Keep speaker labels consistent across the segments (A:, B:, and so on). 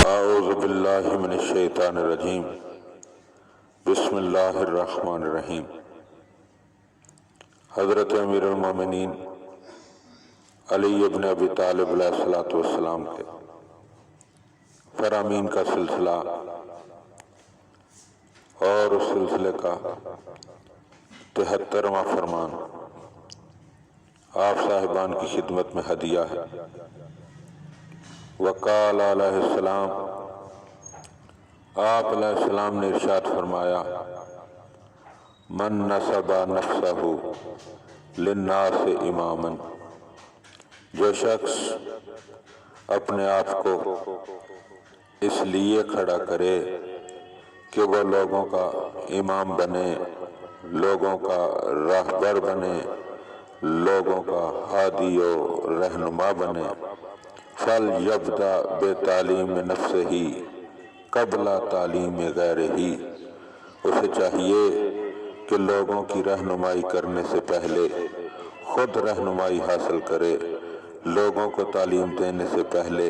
A: اعوذ باللہ من الشیطان الرجیم بسم اللہ الرحمن الرحیم۔ حضرت امیر المومنین علی ابن ابی طالب علیہ السلام کے فرامین کا سلسلہ اور اس سلسلے کا 73واں فرمان آپ صاحبان کی خدمت میں ہدیہ ہے۔ وقال علیہ السلام، آپ علیہ السلام نے ارشاد فرمایا، من نصب نفسہ للناس اماما، جو شخص اپنے آپ کو اس لیے کھڑا کرے کہ وہ لوگوں کا امام بنے، لوگوں کا راہبر بنے، لوگوں کا ہادی و رہنما بنے، فَلْيَبْدَأْ بِتَعْلِيمِ نَفْسِهِ قبل تعلیم غیرہ، اسے چاہیے کہ لوگوں کی رہنمائی کرنے سے پہلے خود رہنمائی حاصل کرے، لوگوں کو تعلیم دینے سے پہلے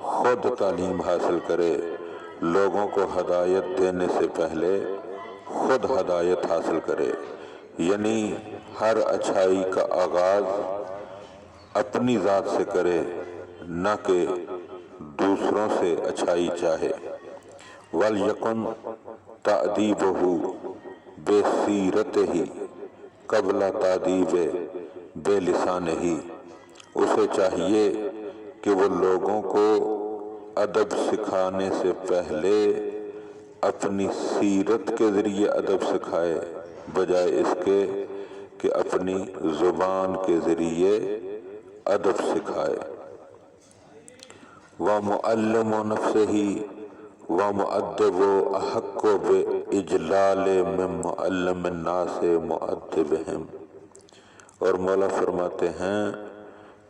A: خود تعلیم حاصل کرے، لوگوں کو ہدایت دینے سے پہلے خود ہدایت حاصل کرے۔ یعنی ہر اچھائی کا آغاز اپنی ذات سے کرے، نہ کہ دوسروں سے اچھائی چاہے۔ وَلْيَكُنْ تَأْدِيبُهُ بِسِیرَتِهِ قبل تأدیب بِلِسَانِهِ، اسے چاہیے کہ وہ لوگوں کو ادب سکھانے سے پہلے اپنی سیرت کے ذریعے ادب سکھائے، بجائے اس کے کہ اپنی زبان کے ذریعے ادب سکھائے۔ وَمُعَلِّمُ نَفْسِهِ وَمُؤَدِّبُ أَحَقُّ بِإِجْلَالِ مِن مُعَلِّمِ النَّاسِ مُؤَدِّبِهِمْ، اور مولا فرماتے ہیں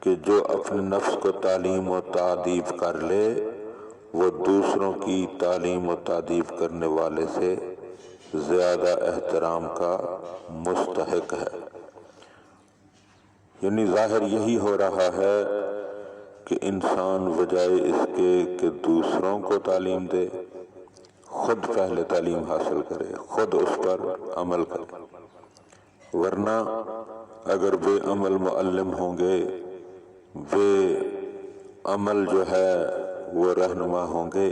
A: کہ جو اپنے نفس کو تعلیم و تادیب کر لے وہ دوسروں کی تعلیم و تادیب کرنے والے سے زیادہ احترام کا مستحق ہے۔ یعنی ظاہر یہی ہو رہا ہے کہ انسان بجائے اس کے کہ دوسروں کو تعلیم دے، خود پہلے تعلیم حاصل کرے، خود اس پر عمل کرے، ورنہ اگر بے عمل معلم ہوں گے، بے عمل جو ہے وہ رہنما ہوں گے،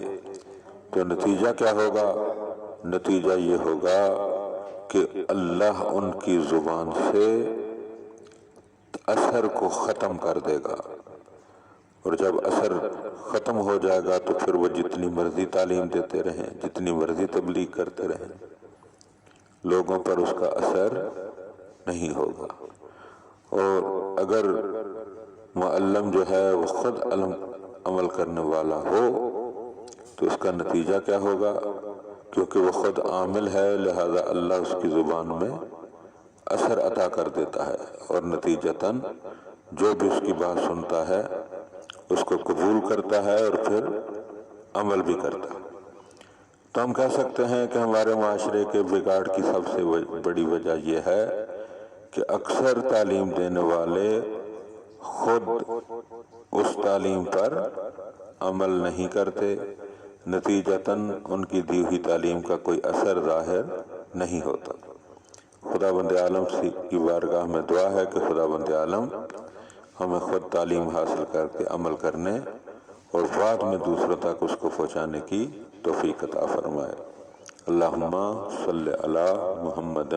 A: تو نتیجہ کیا ہوگا؟ نتیجہ یہ ہوگا کہ اللہ ان کی زبان سے اثر کو ختم کر دے گا، اور جب اثر ختم ہو جائے گا تو پھر وہ جتنی مرضی تعلیم دیتے رہیں، جتنی مرضی تبلیغ کرتے رہیں، لوگوں پر اس کا اثر نہیں ہوگا۔ اور اگر معلم جو ہے وہ خود عمل کرنے والا ہو تو اس کا نتیجہ کیا ہوگا؟ کیونکہ وہ خود عامل ہے، لہذا اللہ اس کی زبان میں اثر عطا کر دیتا ہے، اور نتیجتاً جو بھی اس کی بات سنتا ہے اس کو قبول کرتا ہے اور پھر عمل بھی کرتا ہے۔ تو ہم کہہ سکتے ہیں کہ ہمارے معاشرے کے بگاڑ کی سب سے بڑی وجہ یہ ہے کہ اکثر تعلیم دینے والے خود اس تعلیم پر عمل نہیں کرتے، نتیجتاً ان کی دی ہوئی تعلیم کا کوئی اثر ظاہر نہیں ہوتا۔ خدا بند عالم کی بارگاہ میں دعا ہے کہ خدا بند عالم ہمیں خود تعلیم حاصل کر کے عمل کرنے اور بعد میں دوسروں تک اس کو پہنچانے کی توفیق عطا فرمائے۔ اللہم صلی علی محمد۔